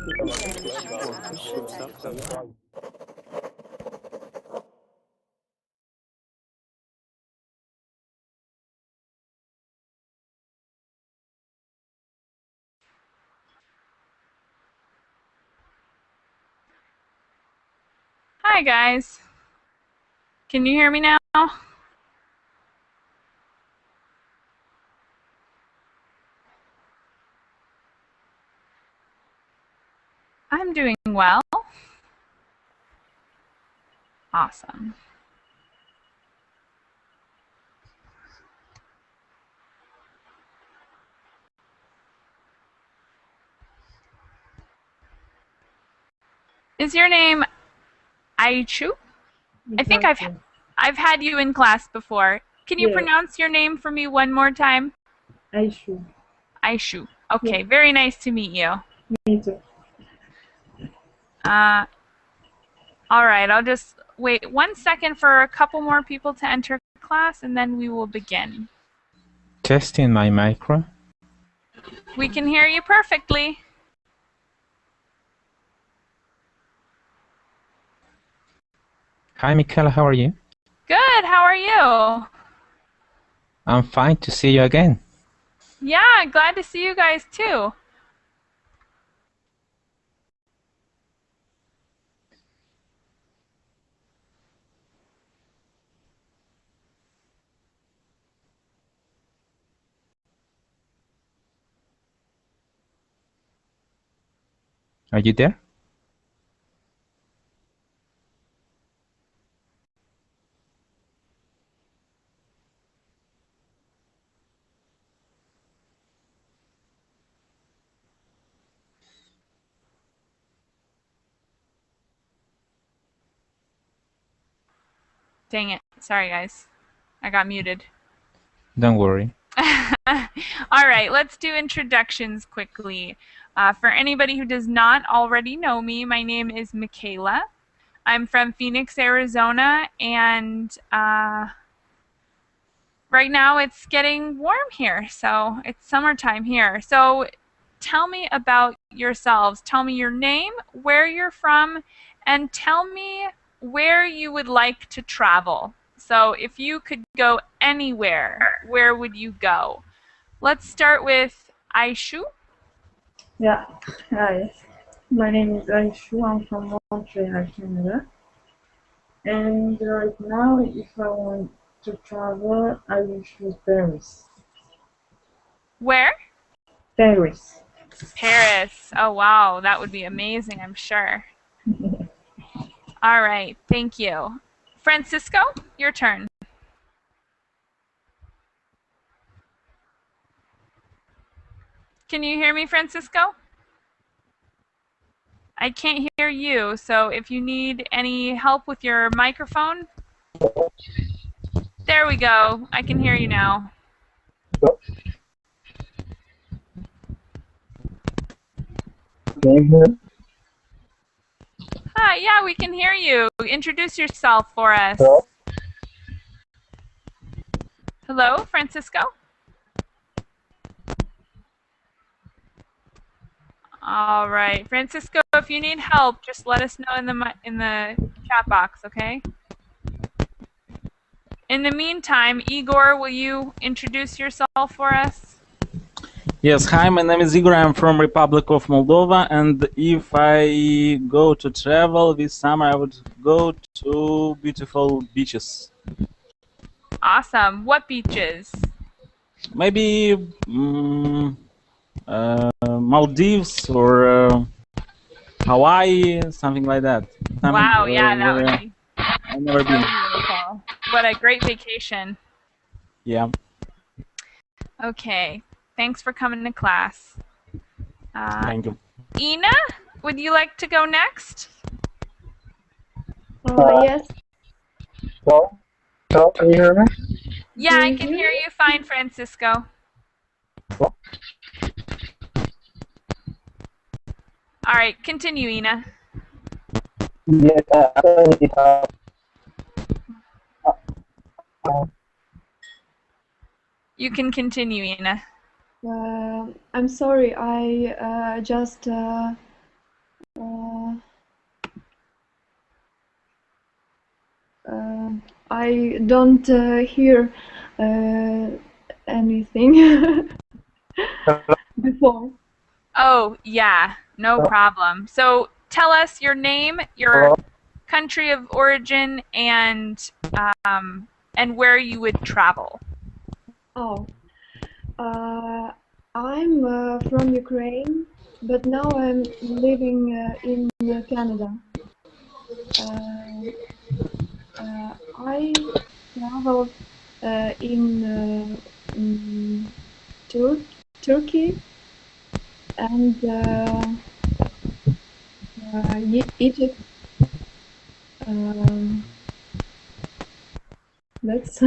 Hi guys. Can you hear me now? I'm doing well. Awesome. Is your name Aichu? I think I've had you in class before. Can you pronounce your name for me one more time? Aishu. Aishu. Okay, very nice to meet you. Me too. All right, I'll just wait 1 second for a couple more people to enter class and then we will begin. Testing my micro. We can hear you perfectly. Hi, Michaela, how are you? Good, how are you? I'm fine to see you again. Yeah, glad to see you guys too. Are you there? Dang it. Sorry, guys. I got muted. Don't worry. All right, let's do introductions quickly. For anybody who does not already know me, my name is Michaela. I'm from Phoenix, Arizona, and right now it's getting warm here, so it's summertime here. So tell me about yourselves. Tell me your name, where you're from, and tell me where you would like to travel. So if you could go anywhere, where would you go? Let's start with Aishu. Yeah. Hi. My name is Aishu. I'm from Montreal, Canada. And right now, if I want to travel, I will choose Paris. Where? Paris. Paris. Oh, wow. That would be amazing, I'm sure. All right. Thank you. Francisco, your turn. Can you hear me, Francisco? I can't hear you, so if you need any help with your microphone. There we go. I can hear you now. Can you hear? Hi, yeah, we can hear you. Introduce yourself for us. Hello? Hello, Francisco? All right, Francisco, if you need help, just let us know in the chat box, okay? In the meantime, Igor, will you introduce yourself for us? Yes, hi, my name is Igor. I'm from Republic of Moldova, and if I go to travel this summer, I would go to beautiful beaches. Awesome. What beaches? Maybe Maldives or Hawaii, something like that. Wow, yeah, that would be I've never been. beautiful. What a great vacation. Yeah. Okay, thanks for coming to class. Thank you. Ina, would you like to go next? Yes. Hello? Hello, can you hear me? Yeah, I can hear you fine, Francisco. Hello? All right, continue, Ina. Yes, You can continue, Ina. I'm sorry, I just Uh, I don't hear anything before. Oh, yeah, no problem. So tell us your name, your country of origin, and where you would travel. Oh, I'm from Ukraine, but now I'm living in Canada. Uh, I traveled in Turkey and Egypt. Um, that's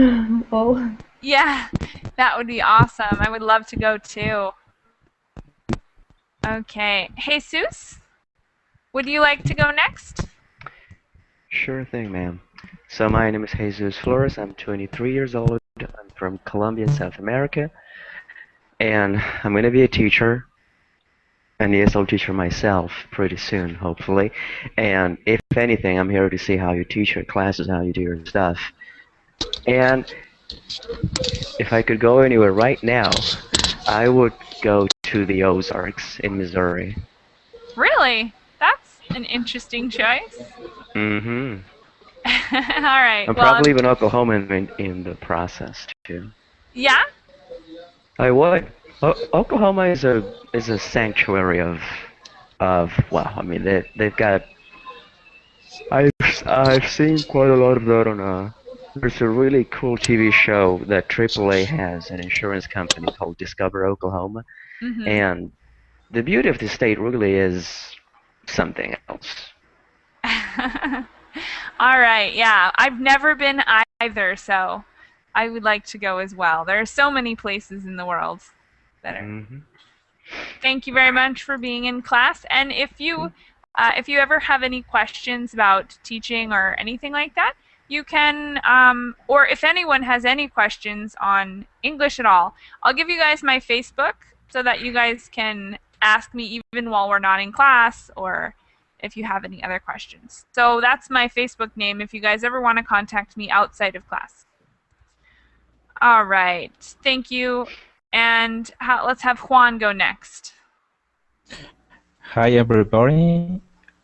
all. Yeah, that would be awesome. I would love to go too. Okay. Jesus, would you like to go next? Sure thing, ma'am. So my name is Jesus Flores. I'm 23 years old. I'm from Colombia, South America, and I'm going to be a teacher, an ESL teacher myself pretty soon, hopefully. And if anything, I'm here to see how you teach your classes, how you do your stuff. And if I could go anywhere right now, I would go to the Ozarks in Missouri. Really? That's an interesting choice. Mm-hmm. All right. And Well, probably even Oklahoma in the process too. yeah. I would. Oklahoma is a sanctuary of well, I mean they've got I've I've seen quite a lot of that on there's a really cool TV show that AAA has, an insurance company called Discover Oklahoma, Mhm. and the beauty of the state really is something else. All right. Yeah, I've never been either, so I would like to go as well. There are so many places in the world that are. Hmm. Thank you very much for being in class. And if you ever have any questions about teaching or anything like that, you can, or if anyone has any questions on English at all, I'll give you guys my Facebook so that you guys can ask me even while we're not in class, or if you have any other questions. So that's my Facebook name if you guys ever want to contact me outside of class. All right. Thank you. And let's have Juan go next. Hi everybody,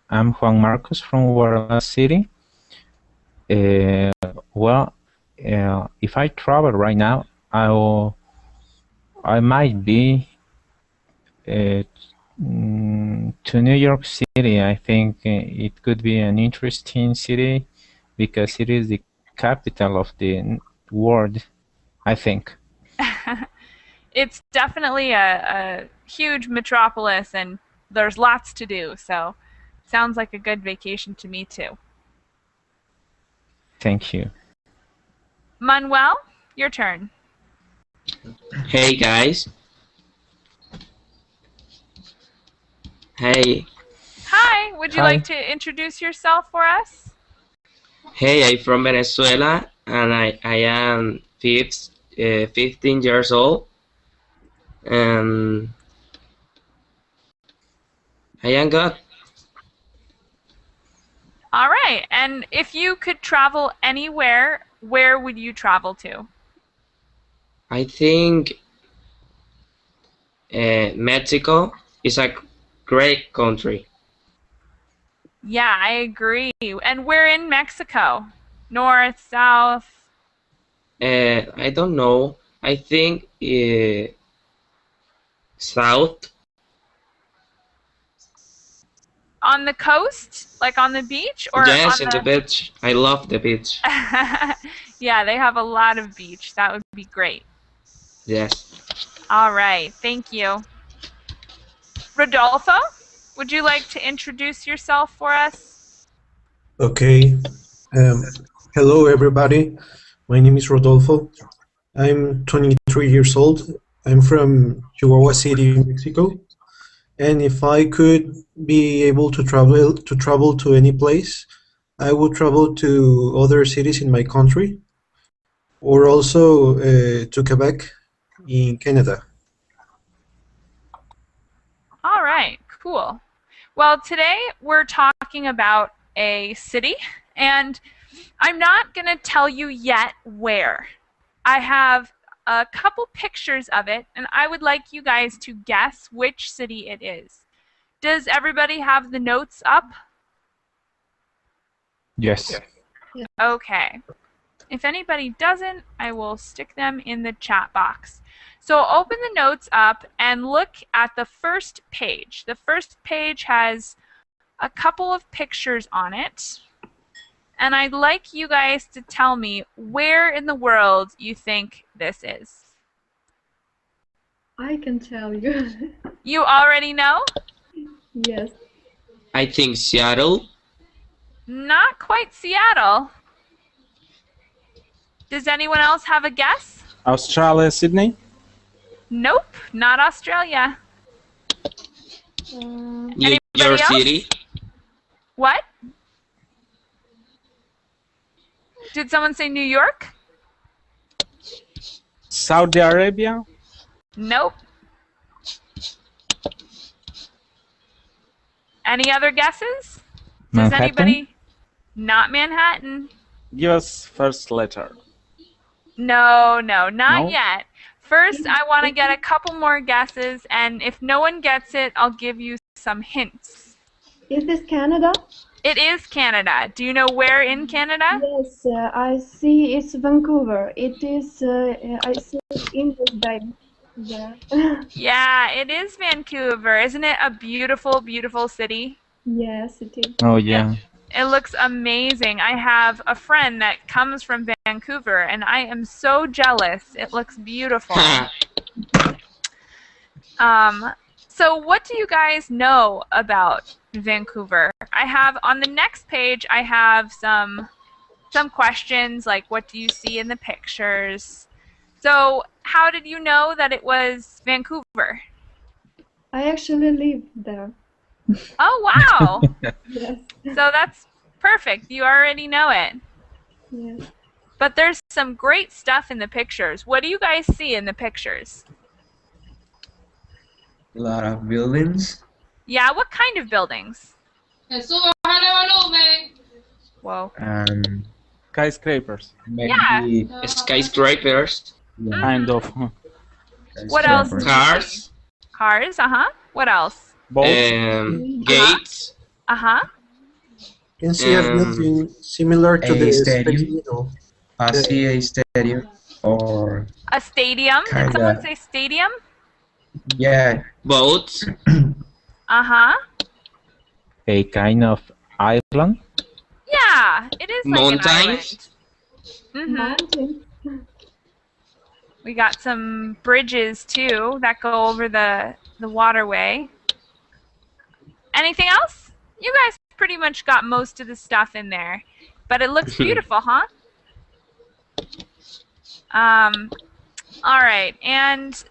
I'm Juan Marcos from Guatemala City. If I travel right now, I might be to New York City. I think it could be an interesting city because it is the capital of the world, I think. It's definitely a huge metropolis and there's lots to do. So sounds like a good vacation to me too. Thank you. Manuel, your turn. Hey guys. Hey. Hi, would you Hi. like to introduce yourself for us? Hey, I'm from Venezuela and I am 15 years old. And I am good. All right. And if you could travel anywhere, where would you travel to? I think Mexico is a great country. Yeah, I agree. And we're in Mexico. North, south. I don't know. I think south. On the coast? Like on the beach? Or Yes, on in the beach. I love the beach. Yeah, they have a lot of beach. That would be great. Yes. All right. Thank you. Rodolfo, would you like to introduce yourself for us? Okay. Hello, everybody. My name is Rodolfo. I'm 23 years old. I'm from Chihuahua City, Mexico. And if I could be able to travel to any place, I would travel to other cities in my country, or also to Quebec in Canada. All right. Cool. Well, today we're talking about a city, and I'm not going to tell you yet where. I have a couple pictures of it, and I would like you guys to guess which city it is. Does everybody have the notes up? Yes. Okay. If anybody doesn't, I will stick them in the chat box. So open the notes up and look at the first page. The first page has a couple of pictures on it. And I'd like you guys to tell me where in the world you think this is. I can tell you. You already know? Yes. I think Seattle. Not quite Seattle. Does anyone else have a guess? Australia, Sydney. Nope, not Australia. New Anybody York else? City. What? Did someone say New York? Saudi Arabia. Nope. Any other guesses? Does Manhattan? anybody? Not Manhattan. Give us first letter. No, not No? yet. First, I want to get a couple more guesses, and if no one gets it, I'll give you some hints. Is this Canada? It is Canada. Do you know where in Canada? Yes, I see it's Vancouver. It is, I see English Bay there. Yeah, it is Vancouver. Isn't it a beautiful, beautiful city? Yes, it is. Oh, yeah. It looks amazing. I have a friend that comes from Vancouver, and I am so jealous. It looks beautiful. So what do you guys know about Vancouver? I have on the next page, I have some questions like what do you see in the pictures? So how did you know that it was Vancouver? I actually live there. Oh, wow. Yes, So that's perfect. You already know it. yes. But there's some great stuff in the pictures. What do you guys see in the pictures? A lot of buildings. Yeah, what kind of buildings? Whoa. Skyscrapers. Maybe Skyscrapers. yeah, Kind of. What else? skyscrapers. Cars. Cars, uh-huh. What else? Both. Gates. Uh-huh. You can see a building similar to A the stadium. Space Needle. I see a stadium or A stadium. Did someone say stadium? yeah, Boats. Uh-huh. A kind of island? Yeah, it is like Mountains. an island. Mountain. We got some bridges too that go over the waterway. Anything else? You guys pretty much got most of the stuff in there, but it looks beautiful, huh? All right, and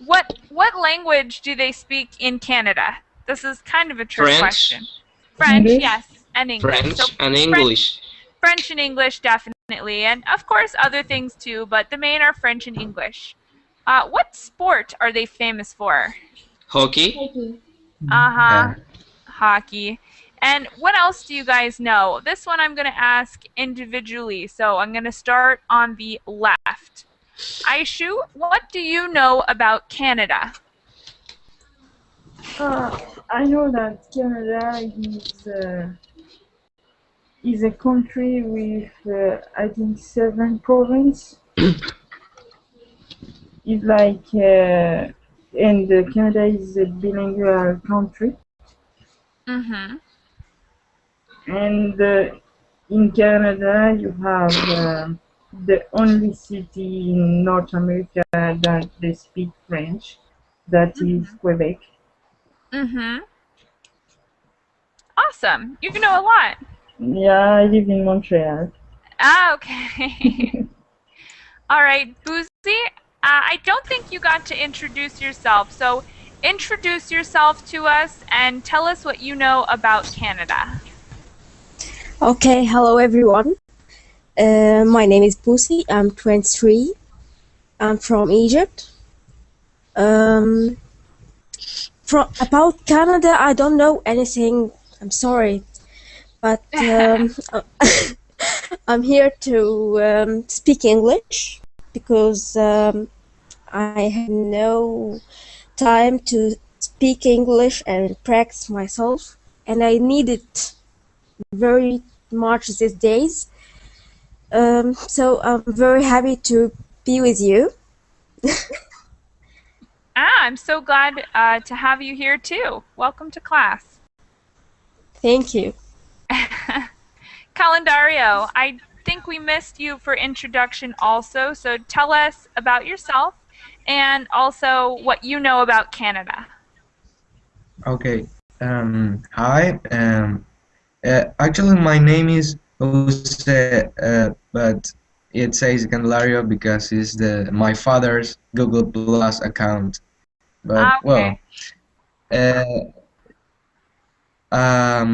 what language do they speak in Canada? This is kind of a trick French. question. French, English? yes, and English. French So and English. French and English, definitely, and of course other things too, but the main are French and English. What sport are they famous for? Hockey. Hockey. Uh-huh, hockey. And what else do you guys know? This one I'm going to ask individually, so I'm going to start on the left. Aishu, what do you know about Canada? I know that Canada is a country with, I think, 7 provinces. It's like, and Canada is a bilingual country. Mm-hmm. And in Canada, you have the only city in North America that they speak French, that is Quebec. Mm-hmm. Awesome. You know a lot. Yeah, I live in Montreal. Ah, okay. All right, Boozy, I don't think you got to introduce yourself, so introduce yourself to us and tell us what you know about Canada. Okay, hello everyone. My name is Pussy. I'm 23. I'm from Egypt. About Canada, I don't know anything. I'm sorry, but I'm here to speak English because I have no time to speak English and practice myself, and I need it very much these days. So I'm very happy to be with you. I'm so glad to have you here too. Welcome to class. Thank you. Calendario, I think we missed you for introduction also, so tell us about yourself and also what you know about Canada. Okay. Hi. Actually, my name is Jose, but it says Candelario because it's my father's Google Plus account. But Okay. uh,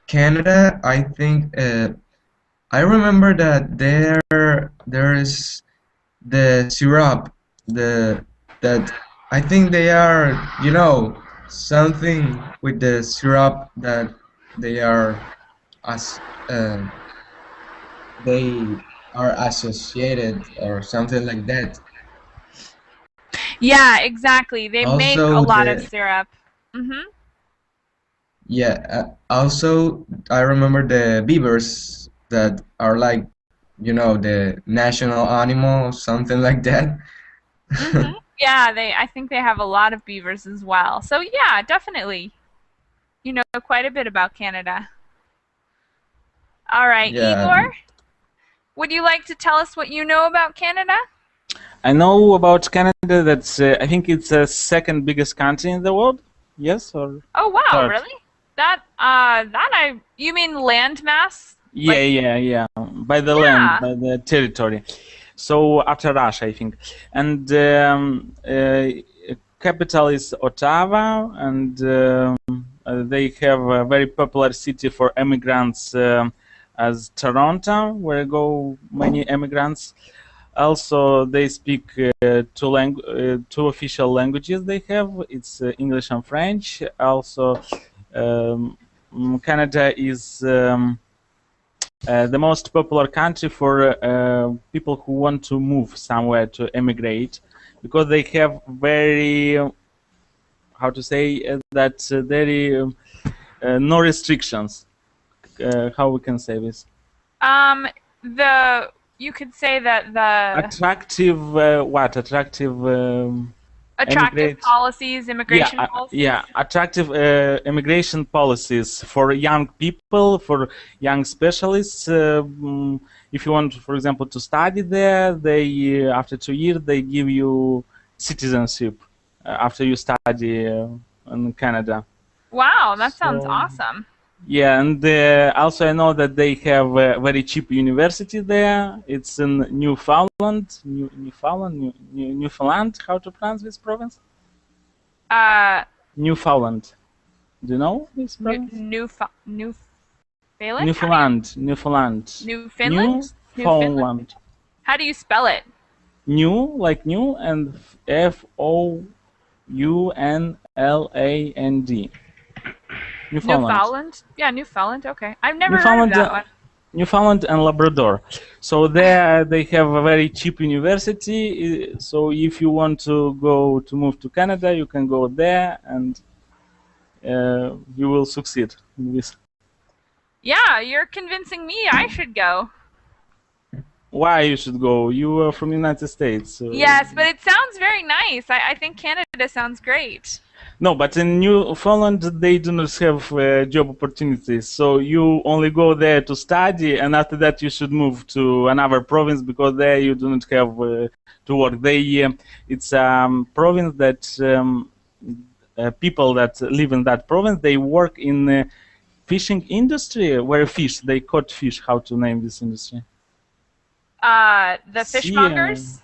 Canada, I think I remember that there is the syrup, that I think they are, something with the syrup that they are as they are associated or something like that. Yeah, exactly. They make a Also lot of the syrup. Mhm. Yeah, also I remember the beavers that are like, the national animal, something like that. Mhm. Yeah, I think they have a lot of beavers as well. So yeah, definitely. You know quite a bit about Canada. All right, Yeah. Igor, would you like to tell us what you know about Canada? I know about Canada. That's I think it's the second biggest country in the world. Yes, or Oh wow, third? really? You mean land mass? Yeah, yeah. By the land, Yeah. by the territory. So after Russia, I think, and capital is Ottawa, and they have a very popular city for immigrants as Toronto, where go many immigrants. Also, they speak two official languages they have. It's English and French. Also, um, Canada is the most popular country for people who want to move somewhere to emigrate, because they have very, how to say, very no restrictions. How we can say this? The you could say that the Attractive, what? Attractive attractive emigrate. policies, immigration policies. Yeah, attractive immigration policies for young people, for young specialists. If you want, for example, to study there, they after 2 years they give you citizenship after you study in Canada. Wow, that sounds So, awesome. yeah, and also I know that they have a very cheap university there. It's in Newfoundland. How to pronounce this province? Newfoundland. Do you know this province? Newfoundland? Newfoundland. Newfoundland? Newfoundland. How do you spell it? New, like new, and Founland. Newfoundland? Yeah, Newfoundland. Okay. I've never heard of that one. Newfoundland and Labrador. So there they have a very cheap university. So if you want to move to Canada, you can go there, and you will succeed in this. Yeah, you're convincing me I should go. Why you should go? You are from United States. So. Yes, but it sounds very nice. I think Canada sounds great. No, but in Newfoundland they do not have job opportunities. So you only go there to study, and after that you should move to another province, because there you do not have to work. It's a province that people that live in that province, they work in fishing industry, where they caught fish. How to name this industry? The fishmongers?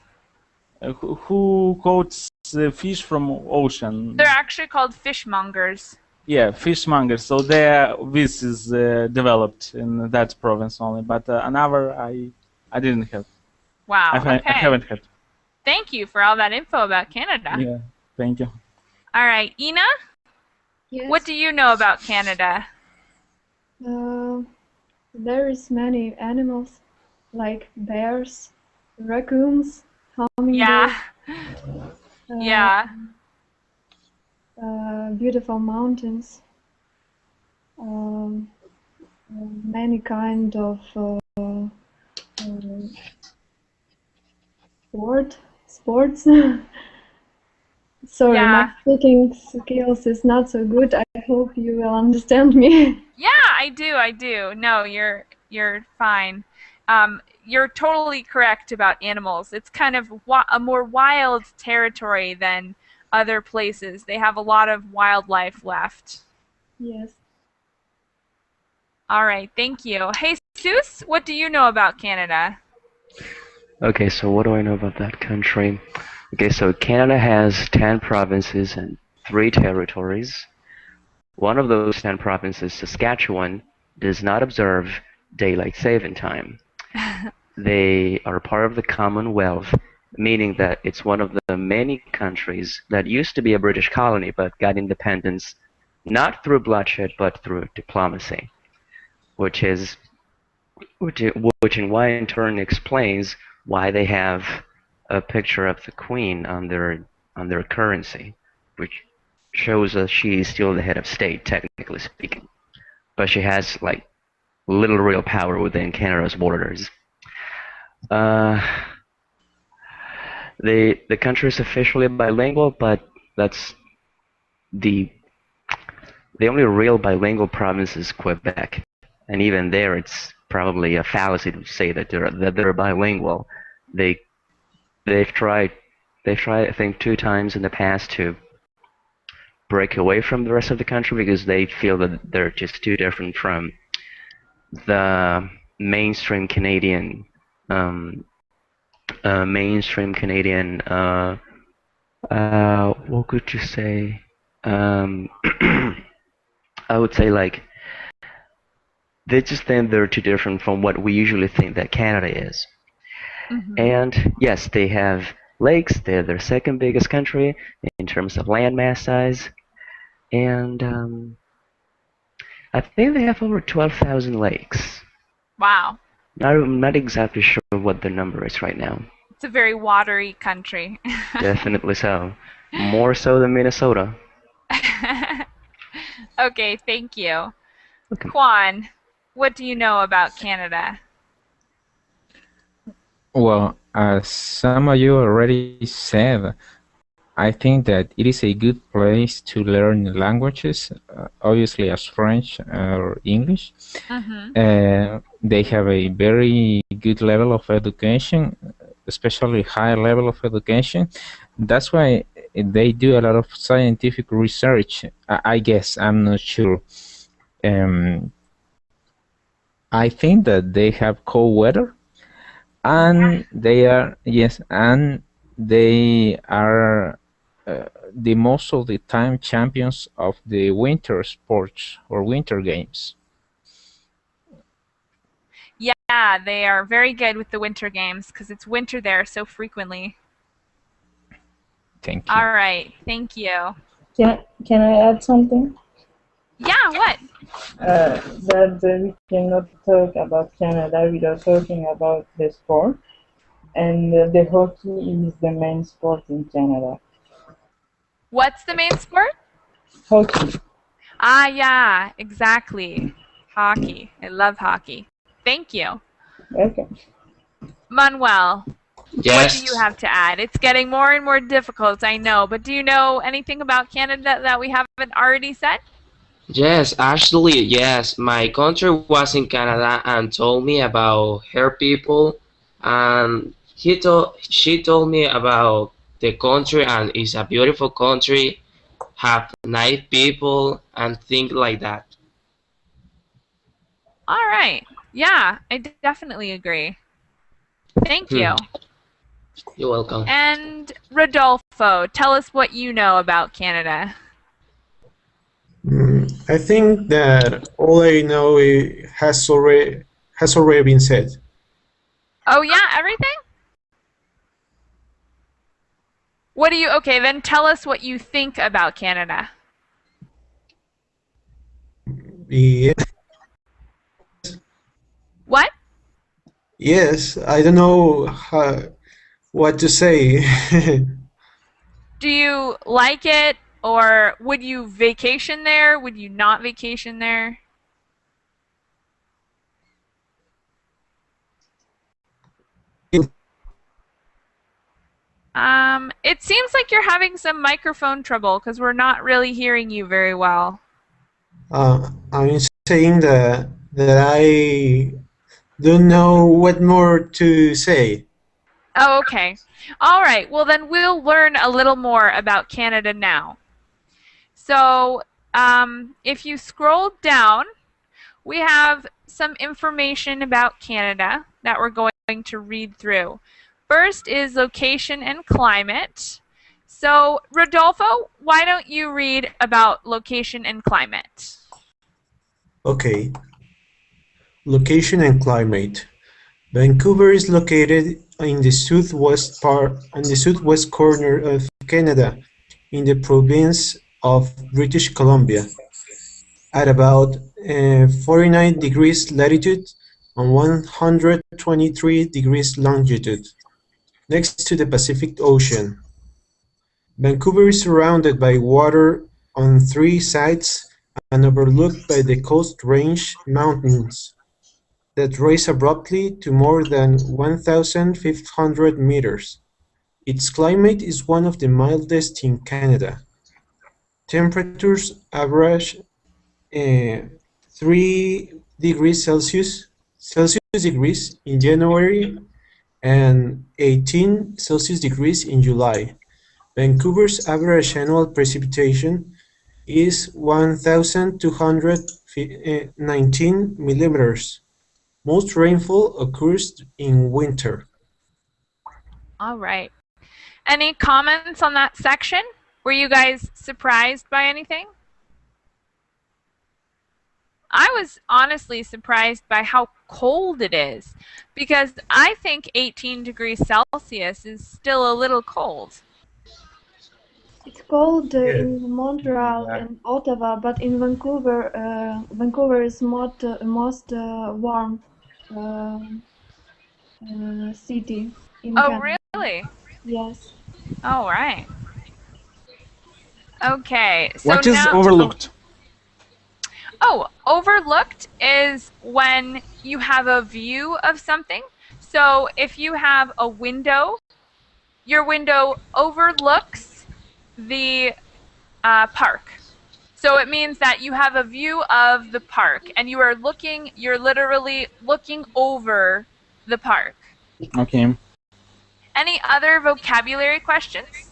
Who caught fish from ocean? They're actually called fishmongers. Yeah, fishmongers. So this is developed in that province only, but another I didn't have. Wow. I haven't had. Thank you for all that info about Canada. Yeah, thank you. All right, Ina, What Yes. do you know about Canada? There is many animals like bears, raccoons, hummingbirds, Yeah. uh, Yeah. beautiful mountains, um, many kind of sports. Sorry, my Yeah. speaking skills is not so good. I hope you will understand me. Yeah, I do. I do. No, you're fine. You're totally correct about animals. It's kind of a more wild territory than other places. They have a lot of wildlife left. Yes. All right, thank you. Hey, Jesus, what do you know about Canada? Okay, so what do I know about that country? Okay, so Canada has 10 provinces and 3 territories. One of those 10 provinces, Saskatchewan, does not observe daylight saving time. They are part of the Commonwealth, meaning that it's one of the many countries that used to be a British colony but got independence not through bloodshed but through diplomacy, which is which in why in turn explains why they have a picture of the Queen on their currency, which shows that she is still the head of state, technically speaking, but she has like little real power within Canada's borders. Uh, the country is officially bilingual, but that's the the only real bilingual province is Quebec, and even there, it's probably a fallacy to say that they're bilingual. They they've tried I think 2 times in the past to break away from the rest of the country because they feel that they're just too different from the mainstream Canadian um, mainstream Canadian what could you say? Um, I would say like they just think they're too different from what we usually think that Canada is. Mm-hmm. And yes, they have lakes. They're their second biggest country in terms of landmass size, and I think they have over 12,000 lakes. Wow. I'm not exactly sure what the number is right now. It's a very watery country. Definitely so. More so than Minnesota. Okay, thank you. Okay. Juan, what do you know about Canada? Well, as some of you already said, I think that it is a good place to learn languages, obviously as French or English. Mm-hmm. They have a very good level of education, especially high level of education. That's why they do a lot of scientific research. I guess, I'm not sure. I think that they have cold weather, and they are the most of the time champions of the winter sports or winter games. Yeah, they are very good with the winter games because it's winter there so frequently. Thank you. All right, thank you. Can I add something? Yeah, what? That we cannot talk about Canada without talking about the sport, and the hockey is the main sport in Canada. What's the main sport? Hockey. Ah, yeah, exactly. Hockey. I love hockey. Thank you. Okay. Manuel, what do Yes. you have to add? It's getting more and more difficult, I know, but do you know anything about Canada that we haven't already said? Yes, actually, yes. My country was in Canada and told me about her people, and she told me about the country, and it's a beautiful country, have nice people and things like that. All right. Yeah, I definitely agree. Thank Hmm. you. You're welcome. And Rodolfo, tell us what you know about Canada. I think that all I know has already been said. Oh, yeah, everything? Okay, then tell us what you think about Canada. Yeah. What? Yes, I don't know what to say. Do you like it, or would you vacation there? Would you not vacation there? It seems like you're having some microphone trouble because we're not really hearing you very well. I'm saying that I don't know what more to say. Oh, okay. All right. Well, then we'll learn a little more about Canada now. So, if you scroll down, we have some information about Canada that we're going to read through. First is location and climate. So, Rodolfo, why don't you read about location and climate? Okay. Location and climate. Vancouver is located in the southwest corner of Canada, in the province of British Columbia, at about 49 degrees latitude and 123 degrees longitude, next to the Pacific Ocean. Vancouver is surrounded by water on three sides and overlooked by the Coast Range Mountains that rise abruptly to more than 1,500 meters. Its climate is one of the mildest in Canada. Temperatures average 3 degrees Celsius degrees in January and 18 Celsius degrees in July. Vancouver's average annual precipitation is 1,219 millimeters. Most rainfall occurs in winter. All right. Any comments on that section? Were you guys surprised by anything? I was honestly surprised by how cold it is because I think 18 degrees Celsius is still a little cold. It's cold Yeah. in Montreal Yeah. and Ottawa, but in Vancouver, Vancouver is most warm city in Oh, Canada. really? Yes. All right. Okay, so What is now. overlooked? Oh, overlooked is when you have a view of something. So if you have a window, your window overlooks the park. So it means that you have a view of the park and you're literally looking over the park. Okay. Any other vocabulary questions?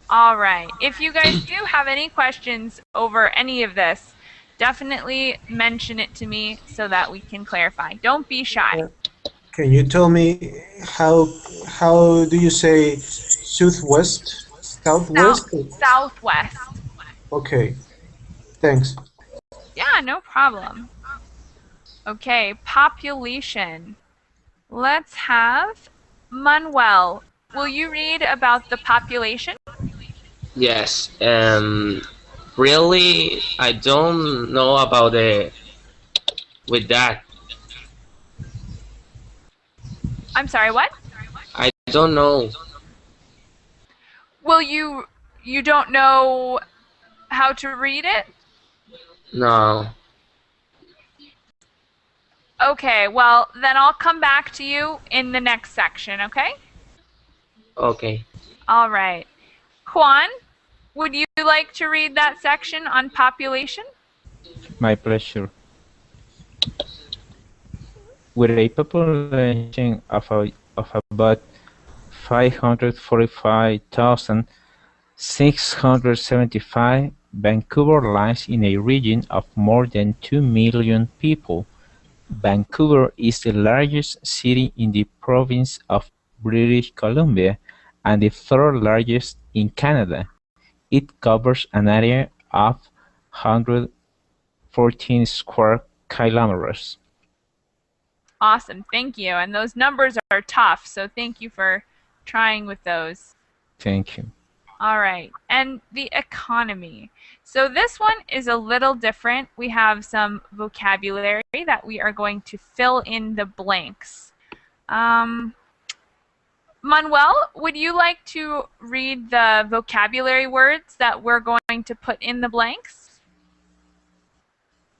All right. If you guys do have any questions over any of this, definitely mention it to me so that we can clarify. Don't be shy. Can you tell me how do you say southwest? Southwest? Southwest. Okay, thanks. Yeah, no problem. Okay, population. Let's have Manuel. Will you read about the population? Yes. Really, I don't know about the with that. I'm sorry, what? I don't know. Will you don't know how to read it? No. Okay, well, then I'll come back to you in the next section, okay? Okay. All right. Juan, would you like to read that section on population? My pleasure. With a population of about 545,675, Vancouver lies in a region of more than 2 million people. Vancouver is the largest city in the province of British Columbia and the third largest in Canada. It covers an area of 114 square kilometers. Awesome, thank you. And those numbers are tough, so thank you for trying with those. Thank you. All right. And the economy. So this one is a little different. We have some vocabulary that we are going to fill in the blanks. Manuel, would you like to read the vocabulary words that we're going to put in the blanks?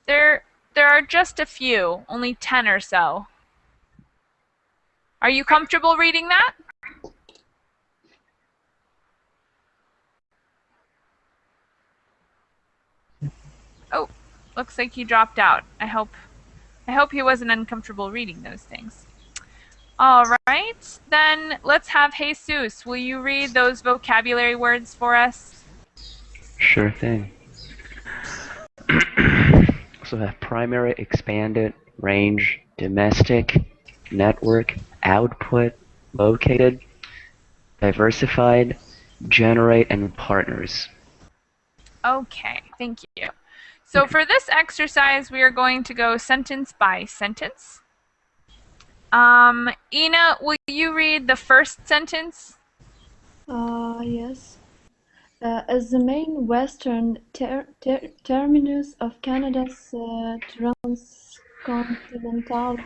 There are just a few, only 10 or so. Are you comfortable reading that? Oh, looks like he dropped out. I hope he wasn't uncomfortable reading those things. All right, then let's have Jesus. Will you read those vocabulary words for us? Sure thing. So we have primary, expanded, range, domestic, network, output, located, diversified, generate, and partners. Okay, thank you. So for this exercise, we are going to go sentence by sentence. Ina, will you read the first sentence? Yes. As the main western terminus of Canada's transcontinental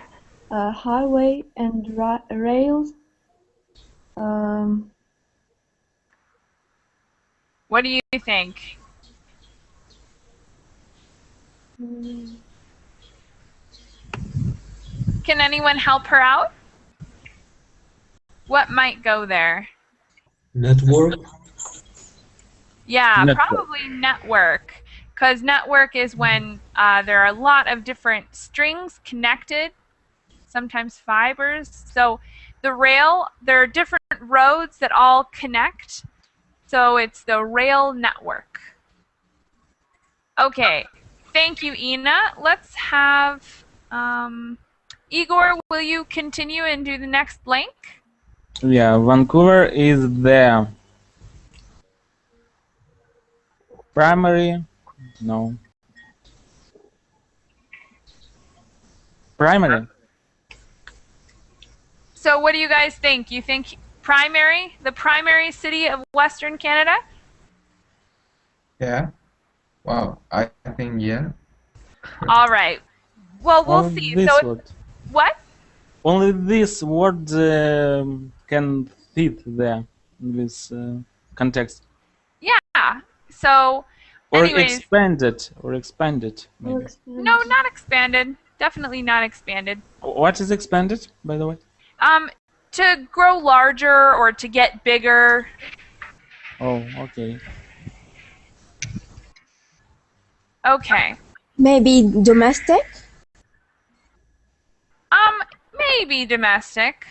highway and rails, What do you think? Can anyone help her out? What might go there? Network. Yeah, Network. probably network. Because network is when there are a lot of different strings connected, sometimes fibers. So the rail, there are different roads that all connect. So it's the rail network. Okay, thank you, Ina. Let's have Igor, will you continue and do the next blank? Yeah, Vancouver is the primary. No. Primary. So what do you guys think? You think primary, the primary city of Western Canada? Yeah. Wow. I think yeah. All right. Well, we'll Only see. this So word. what? Only this word can fit there in this context. Yeah. So Or anyways, expanded. Or expanded, maybe. no, not expanded. Definitely not expanded. What is expanded, by the way? To grow larger or to get bigger. Oh, okay. Okay. Maybe domestic? Maybe domestic,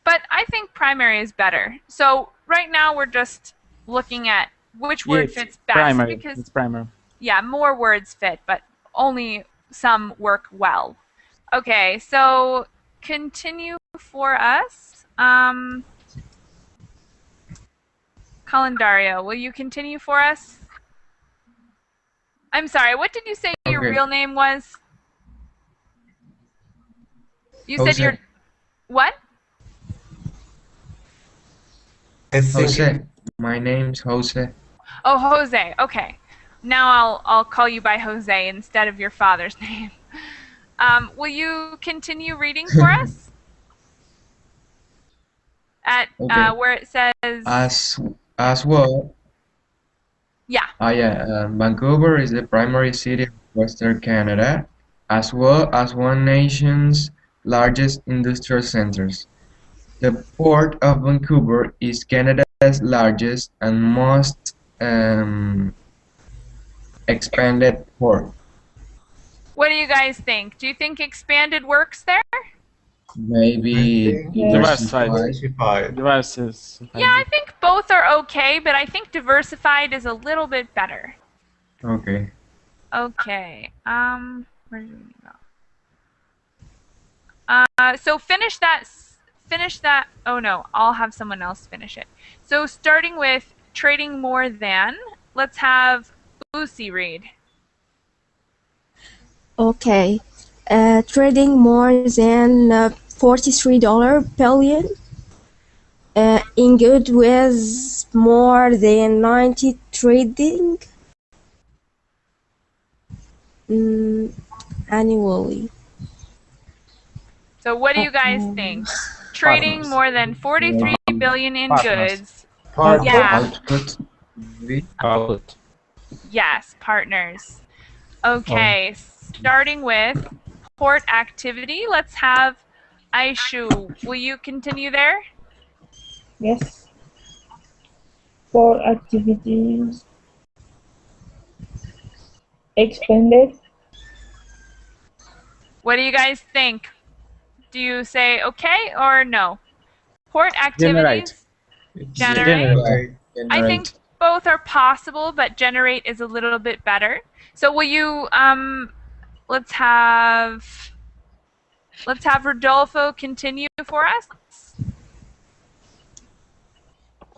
but I think primary is better. So right now we're just looking at which word it's fits best primary. because It's primary. yeah, more words fit, but only some work well. Okay, so continue for us. Calendario, will you continue for us? I'm sorry, what did you say your Okay. real name was? You said Jose. your what? I think Jose. My name's Jose. Oh, Jose. Okay. Now I'll call you by Jose instead of your father's name. Will you continue reading for us? At Okay. where it says As well. yeah. Vancouver is the primary city of Western Canada, as well as one nation's largest industrial centers. The Port of Vancouver is Canada's largest and most expanded port. What do you guys think? Do you think expanded works there? Maybe Diversified. diversified. Diversified. Yeah, I think both are okay, but I think diversified is a little bit better. Okay. Okay. Where did we go? So finish that. Oh no, I'll have someone else finish it. So starting with trading more than, let's have Lucy read. Okay. Trading more than $43 billion. in good with more than 90 trading mm, annually. So what do you guys think? Trading Partners. more than 43 billion in Partners. goods. Partner. Yeah. Output. Maybe. Output. Yes, partners. Oh, Okay, starting with port activity, let's have Aishu. Will you continue there? Yes. For activities expanded, What do you guys think? Do you say okay or no? Port Generate. activities, generate. Generate. I think Generate. both are possible, but generate is a little bit better. So will you let's have Rodolfo continue for us.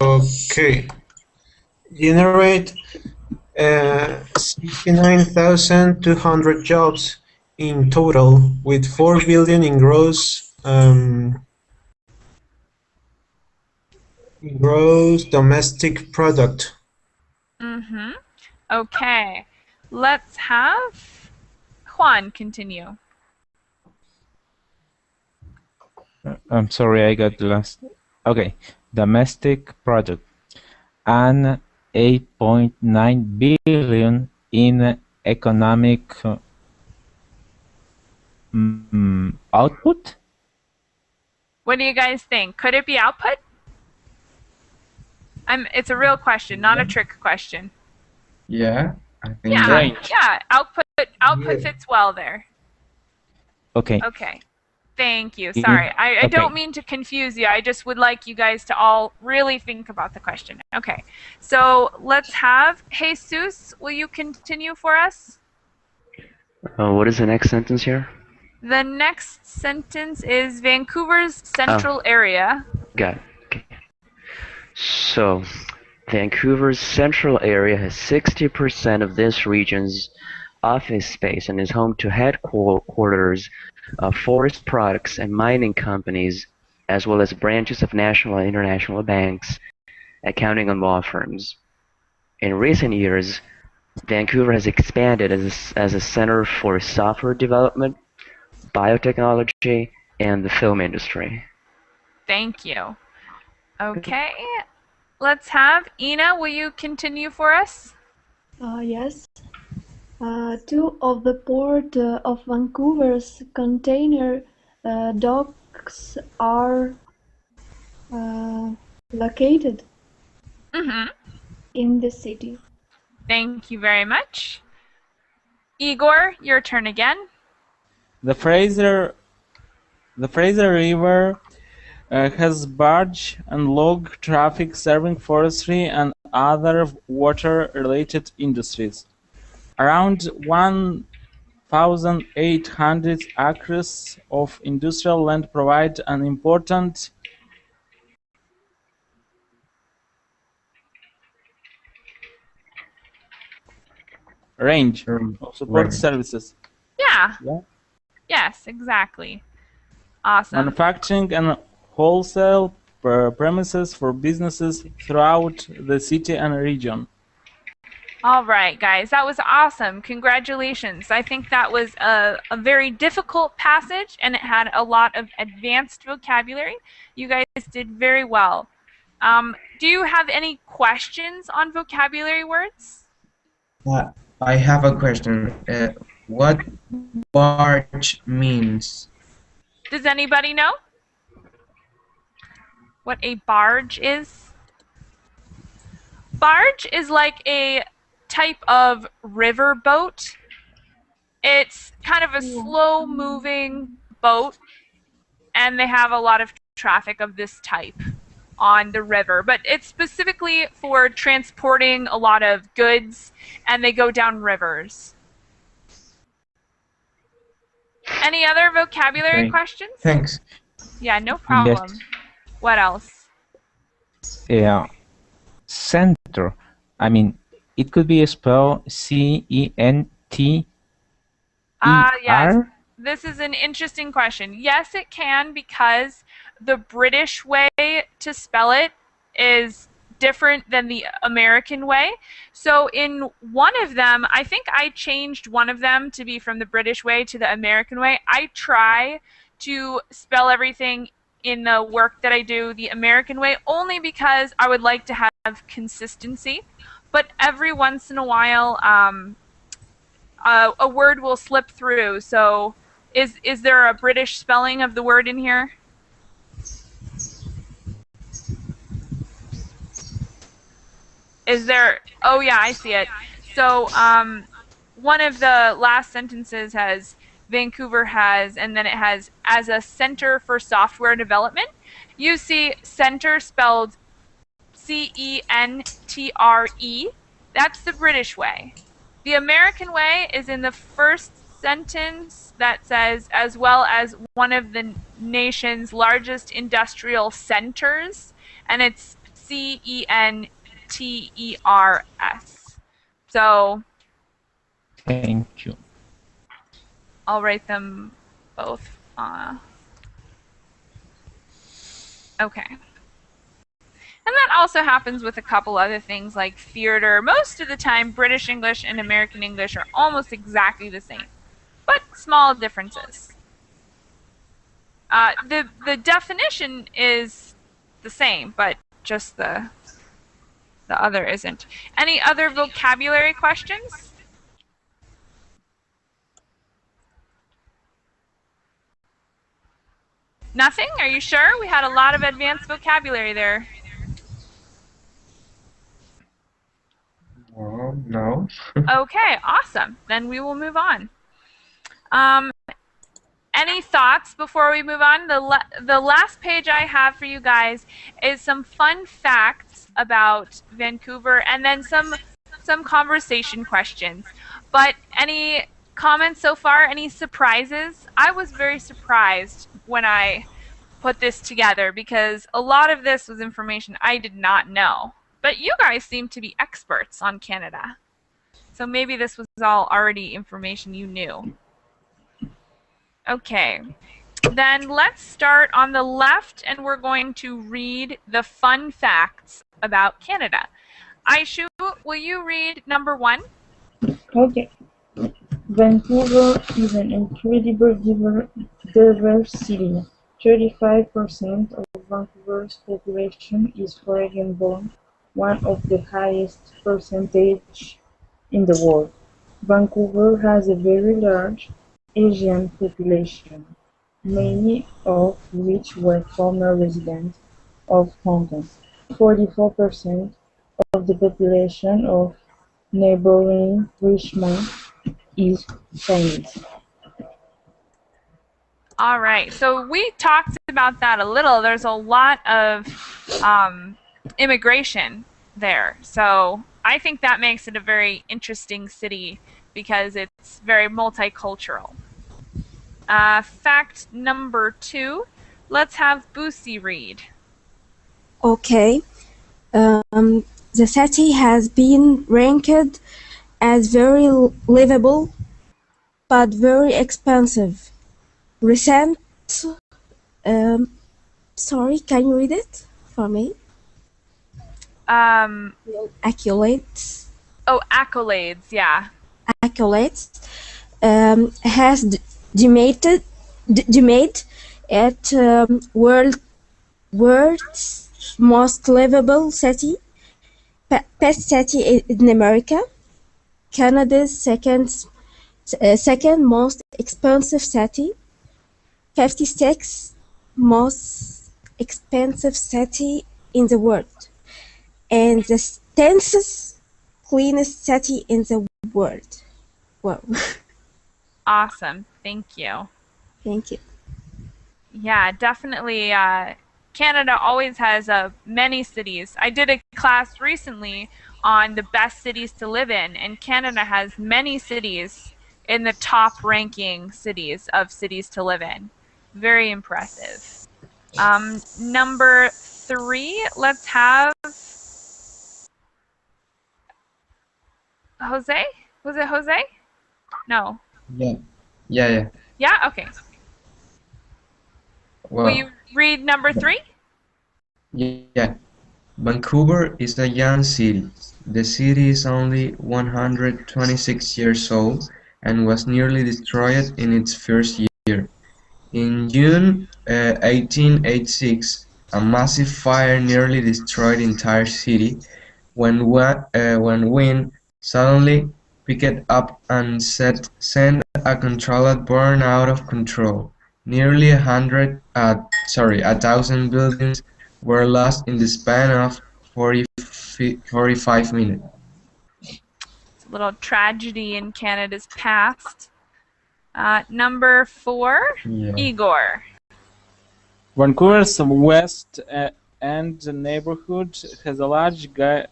Okay. Generate 69,200 jobs in total, with 4 billion in gross domestic product. Mm-hmm. Okay. Let's have Juan continue. I'm sorry, I got lost. Okay, domestic product and 8.9 billion in economic output. What do you guys think? Could it be output? It's a real question, not a trick question. Yeah, I think Yeah, Range. yeah. Output Yeah. fits well there. Okay. Okay. Thank you. In- Sorry. I okay. don't mean to confuse you. I just would like you guys to all really think about the question. Okay. So let's have Jesus. Will you continue for us? What is the next sentence here? The next sentence is Vancouver's central area. Got it. Okay. So, Vancouver's central area has 60% of this region's office space and is home to headquarters of forest products and mining companies, as well as branches of national and international banks, accounting and law firms. In recent years, Vancouver has expanded as a center for software development, biotechnology, and the film industry. Thank you. Okay. Let's have Ina. Will you continue for us? Yes. Two of the port of Vancouver's container docks are located Mm-hmm. in the city. Thank you very much. Igor, your turn again. The Fraser River has barge and log traffic serving forestry and other water-related industries. Around 1,800 acres of industrial land provide an important range of support Right. services. Yeah. Yeah. Yes, exactly. Awesome. Manufacturing and wholesale premises for businesses throughout the city and region. All right, guys, that was awesome. Congratulations. I think that was a very difficult passage and it had a lot of advanced vocabulary. You guys did very well. Do you have any questions on vocabulary words? I have a question. What barge means? Does anybody know what a barge is? Barge is like a type of river boat. It's kind of a slow moving boat and they have a lot of traffic of this type on the river, but it's specifically for transporting a lot of goods and they go down rivers. Any other vocabulary Okay. questions? Thanks. Yeah, no problem. Yes. What else? Yeah. Center. I mean, it could be spelled CENTER. Yes. This is an interesting question. Yes, it can, because the British way to spell it is different than the American way. So in one of them, I think I changed one of them to be from the British way to the American way. I try to spell everything in the work that I do the American way only because I would like to have consistency. But every once in a while, a word will slip through. So is there a British spelling of the word in here? Is there? Oh yeah, I see it. So one of the last sentences has Vancouver has, and then it has as a center for software development. You see center spelled CENTRE. That's the British way. The American way is in the first sentence that says, as well as one of the nation's largest industrial centers, and it's CENTERS. So Thank you. I'll write them both. Okay. And that also happens with a couple other things like theater. Most of the time, British English and American English are almost exactly the same, but small differences. The definition is the same, but just the other isn't. Any other vocabulary questions? Nothing? Are you sure? We had a lot of advanced vocabulary there. Well, no. Okay, awesome. Then we will move on. Any thoughts before we move on? The last page I have for you guys is some fun facts about Vancouver and then some conversation questions. But any comments so far? Any surprises? I was very surprised when I put this together because a lot of this was information I did not know. But you guys seem to be experts on Canada. So maybe this was all already information you knew. Okay, then let's start on the left and we're going to read the fun facts about Canada. Aishu, will you read number 1? Okay. Vancouver is an incredibly diverse city. 35% of Vancouver's population is foreign-born, one of the highest percentages in the world. Vancouver has a very large Asian population, many of which were former residents of Hong Kong. 44% of the population of neighboring Richmond is Chinese. All right, so we talked about that a little. There's a lot of immigration there. So I think that makes it a very interesting city because it's very multicultural. Fact number 2, let's have Boosie read. Okay. The city has been ranked as very livable but very expensive. Recent, sorry, can you read it for me? Accolades. Oh, accolades, yeah. Accolades has demoted at world's most livable city, best city in America, Canada's second most expensive city, 56th most expensive city in the world, and the 10th cleanest city in the world. Wow. Awesome. Thank you. Thank you. Yeah, definitely. Canada always has many cities. I did a class recently on the best cities to live in, and Canada has many cities in the top ranking cities to live in. Very impressive. Number 3, let's have Jose? Was it Jose? No. Yeah. Yeah. Yeah? Okay. Will you read number 3? Yeah. Vancouver is a young city. The city is only 126 years old and was nearly destroyed in its first year. In June 1886, a massive fire nearly destroyed the entire city when wind suddenly picked up and sent a controlled burn out of control. Nearly 1,000 buildings were lost in the span of 45 minutes. It's a little tragedy in Canada's past. Number 4, Yeah. Igor. Vancouver's west end neighborhood has a large gay?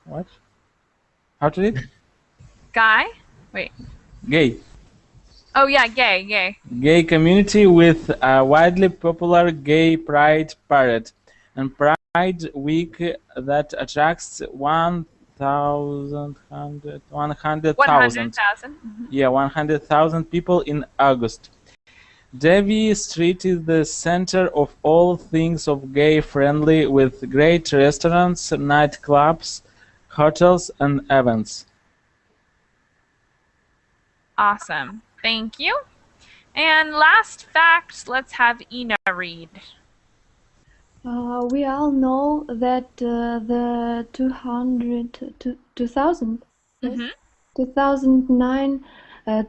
What? How to read? Guy? Wait. Gay. Oh yeah, gay. Gay community with a widely popular gay pride parade and pride week that attracts 100,000. 100,000. Yeah, 100,000 people in August. Davie Street is the center of all things of gay-friendly, with great restaurants, nightclubs, hotels, and events. Awesome. Thank you. And last fact, let's have Ina read. We all know that the 2009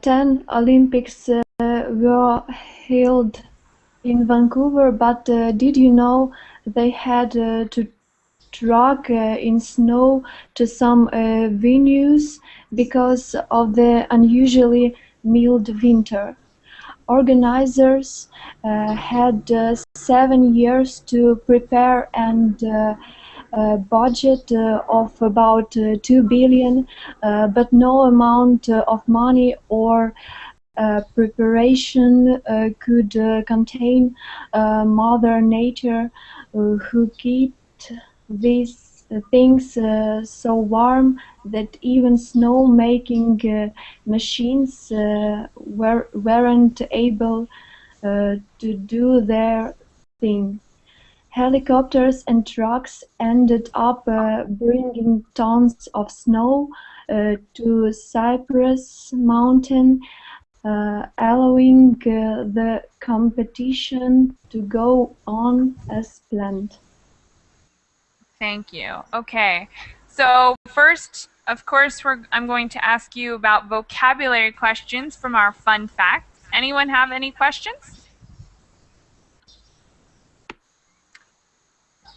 10 Olympics were held in Vancouver, but did you know they had to track in snow to some venues because of the unusually mild winter? Organizers had 7 years to prepare and a budget of about 2 billion, but no amount of money or preparation could contain Mother Nature, who kept these things so warm that even snow-making machines weren't able to do their thing. Helicopters and trucks ended up bringing tons of snow to Cypress Mountain, allowing the competition to go on as planned. Thank you. Okay. So first, of course, I'm going to ask you about vocabulary questions from our fun fact. Anyone have any questions?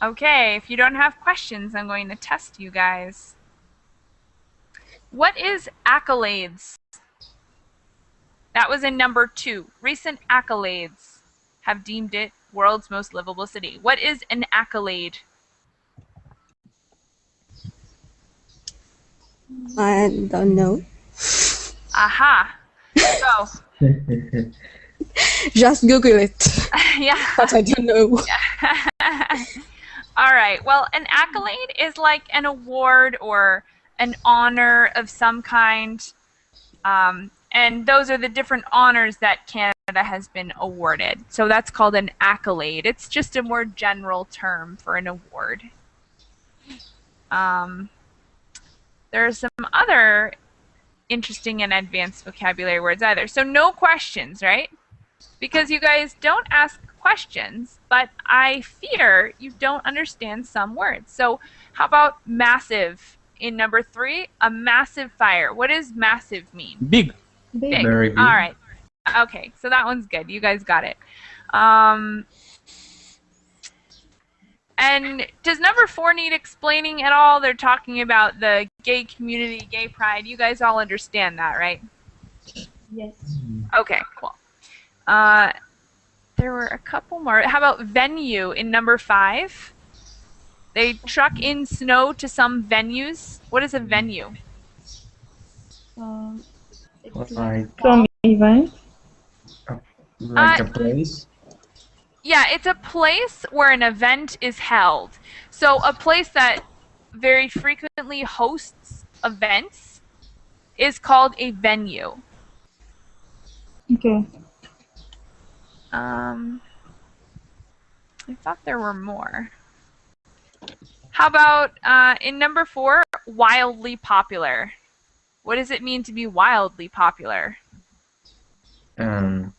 Okay, if you don't have questions, I'm going to test you guys. What is accolades? That was in number 2. Recent accolades have deemed it world's most livable city. What is an accolade? I don't know. Aha. So. Just Google it. Yeah. But I don't know. All right. Well, an accolade is like an award or an honor of some kind. And those are the different honors that Canada has been awarded. So that's called an accolade. It's just a more general term for an award. There are some other interesting and advanced vocabulary words either. So no questions, right? Because you guys don't ask questions, but I fear you don't understand some words. So how about massive? In number 3, a massive fire. What does massive mean? Big. Big. Very big. All right. Okay, so that one's good. You guys got it. And does number 4 need explaining at all? They're talking about the gay community, gay pride. You guys all understand that, right? Yes. Okay, cool. There were a couple more. How about venue in number 5? They truck in snow to some venues. What is a venue? It's Like Some event. a place. Yeah, it's a place where an event is held. So a place that very frequently hosts events is called a venue. Okay. I thought there were more. How about in number 4, wildly popular? What does it mean to be wildly popular? Um,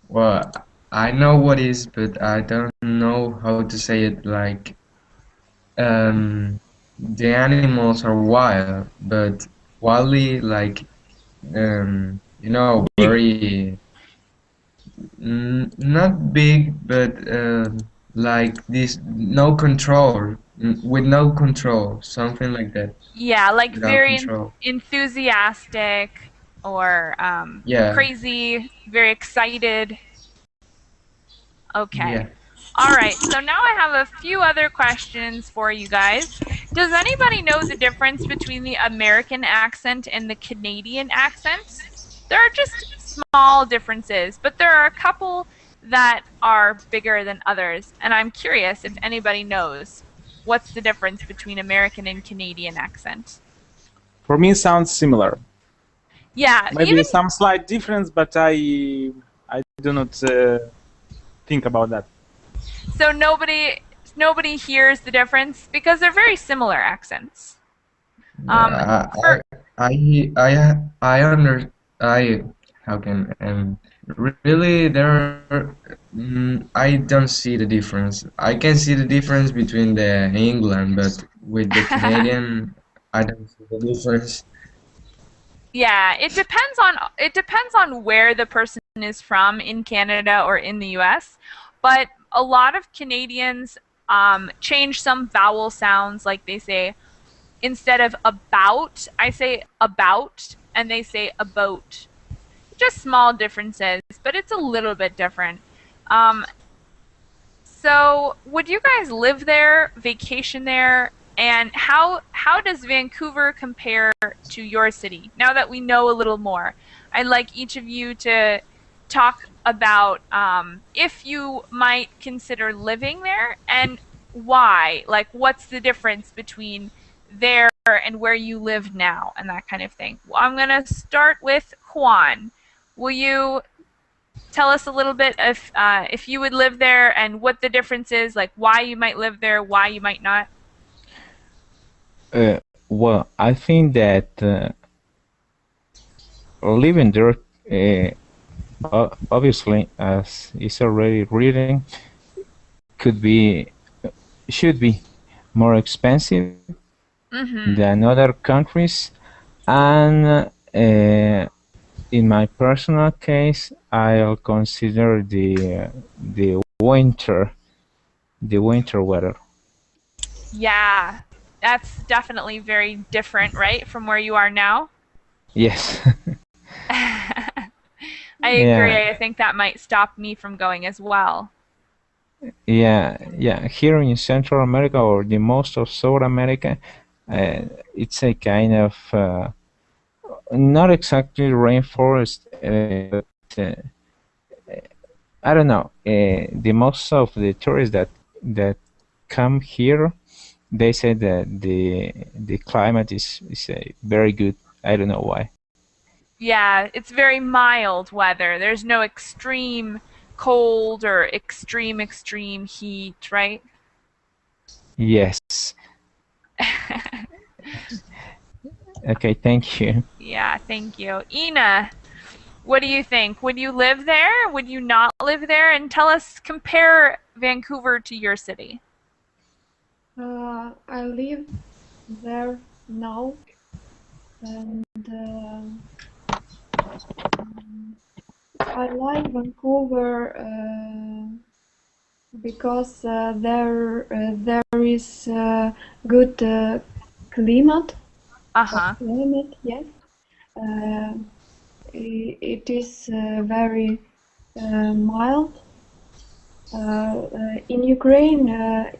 well, I know what is, but I don't know how to say it. Like, the animals are wild, but wildly, like, Big. very not big, but like this, no control, with no control, something like that, Yeah, like without very control. enthusiastic or Yeah, crazy, very excited. Okay. yeah. All right. So now I have a few other questions for you guys. Does anybody know the difference between the American accent and the Canadian accent? There are just small differences, but there are a couple that are bigger than others. And I'm curious if anybody knows what's the difference between American and Canadian accent. For me, sounds similar. Yeah, Maybe even some slight difference, but I do not think about that. so nobody hears the difference because they're very similar accents. Yeah, For I how can really there I don't see the difference. I can see the difference between the England, but with the Canadian, I don't see the difference. Yeah, it depends on where the person is from in Canada or in the US. But a lot of Canadians change some vowel sounds, like they say instead of about, I say about, and they say about. Just small differences, but it's a little bit different. Um, so, would you guys live there, vacation there, and how does Vancouver compare to your city? Now that we know a little more, I'd like each of you to talk about if you might consider living there and why. Like, what's the difference between there and where you live now, and that kind of thing. Well, I'm gonna start with Juan. Will you tell us a little bit if you would live there and what the difference is, like why you might live there, why you might not? Uh, well, I think that living there, obviously, as is already written, could be should be more expensive Mm-hmm. than other countries, and in my personal case, I'll consider the winter weather. Yeah, that's definitely very different, right, from where you are now. Yes. I agree. Yeah, I think that might stop me from going as well. yeah. Here in Central America or the most of South America, uh, it's a kind of not exactly rainforest, but I don't know. The most of the tourists that come here, they say that the climate is very good. I don't know why. Yeah, it's very mild weather. There's no extreme cold or extreme heat, right? Yes. Okay, thank you. Yeah, thank you. Ina, what do you think? Would you live there? Would you not live there? And tell us, compare Vancouver to your city. I live there now, and I like Vancouver because there is good climate. Uh-huh. Climate, yes. Uh, it is very mild. In Ukraine,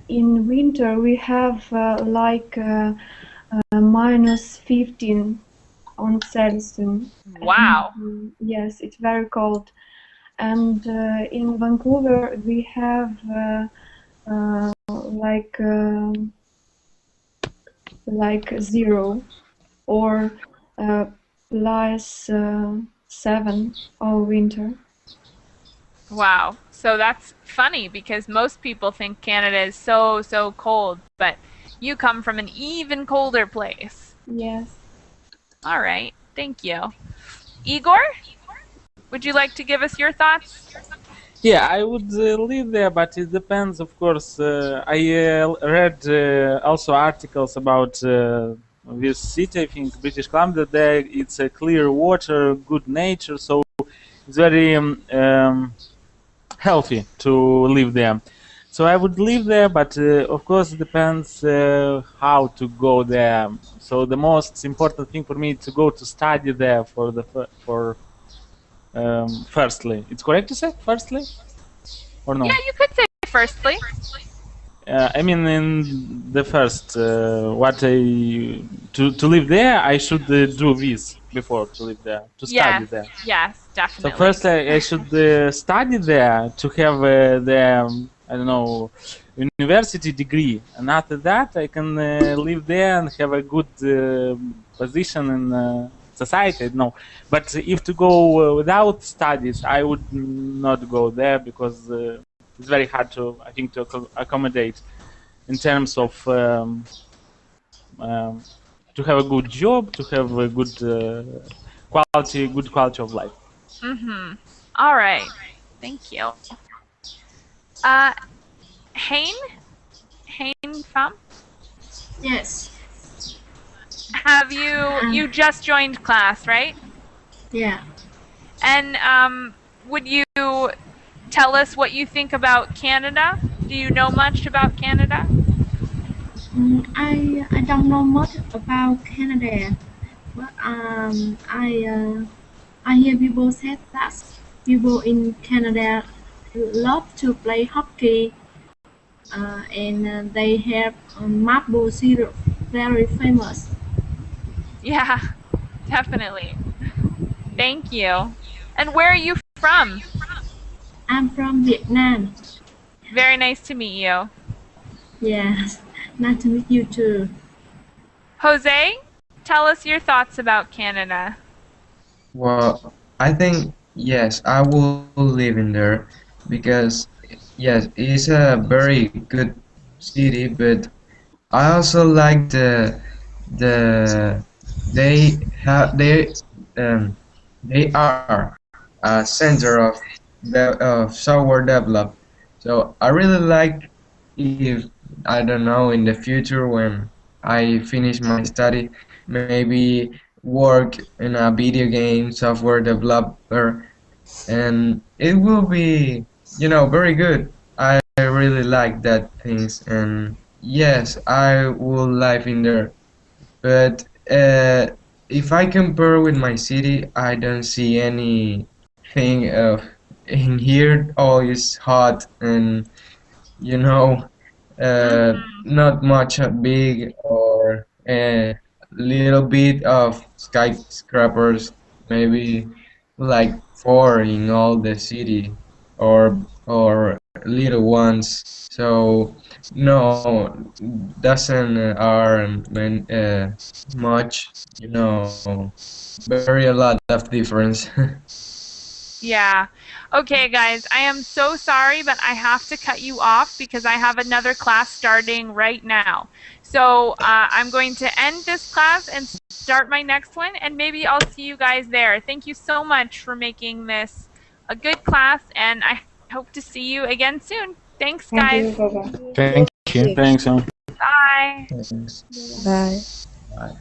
in winter, we have minus 15 on Celsius. Wow. And, yes, it's very cold. And in Vancouver, we have uh, like um like 0 or plus 7 all winter. Wow. So that's funny because most people think Canada is so cold, but you come from an even colder place. Yes. All right. Thank you. Igor, would you like to give us your thoughts? Yeah, I would live there, but it depends, of course. I read also articles about this city. I think British Columbia. There, it's a clear water, good nature, so it's very healthy to live there. So I would live there, but of course it depends how to go there. So the most important thing for me is to go to study there for the firstly. It's correct to say firstly or no? Yeah, you could say firstly. I mean, in the first, what I to live there, I should do this before to live there, to study Yes, there. yes, So definitely. first, I should study there to have the I don't know university degree, and after that, I can live there and have a good position in society. No, but if to go without studies, I would not go there because it's very hard to, I think, to accommodate in terms of to have a good job, to have a good quality of life. Mm-hmm. All right. Thank you. Uh, Hein? Hein Pham? Yes. Have you just joined class, right? Yeah. And would you tell us what you think about Canada? Do you know much about Canada? I don't know much about Canada, but I hear people say that people in Canada love to play hockey, and they have maple syrup very famous. Yeah, definitely. Thank you. And where are you from? I'm from Vietnam. Very nice to meet you. Yes, nice to meet you too. Jose, tell us your thoughts about Canada. Well, I think yes, I will live in there because yes, it's a very good city, but I also like the they have they are a center of software develop. So I really like if I don't know in the future when I finish my study, maybe work in a video game software developer, and it will be very good. I really like that things, and yes, I will live in there. But if I compare with my city, I don't see anything of in here. Always hot and you know not much big or a little bit of skyscrapers, maybe like four in all the city or little ones. So no, doesn't are much, very a lot of difference. Yeah. Okay, guys, I am so sorry, but I have to cut you off because I have another class starting right now. So I'm going to end this class and start my next one, and maybe I'll see you guys there. Thank you so much for making this a good class, and I hope to see you again soon. Thanks, Thank guys. you. Bye bye. Thank you. Thanks. Bye. Thanks. Bye. Bye.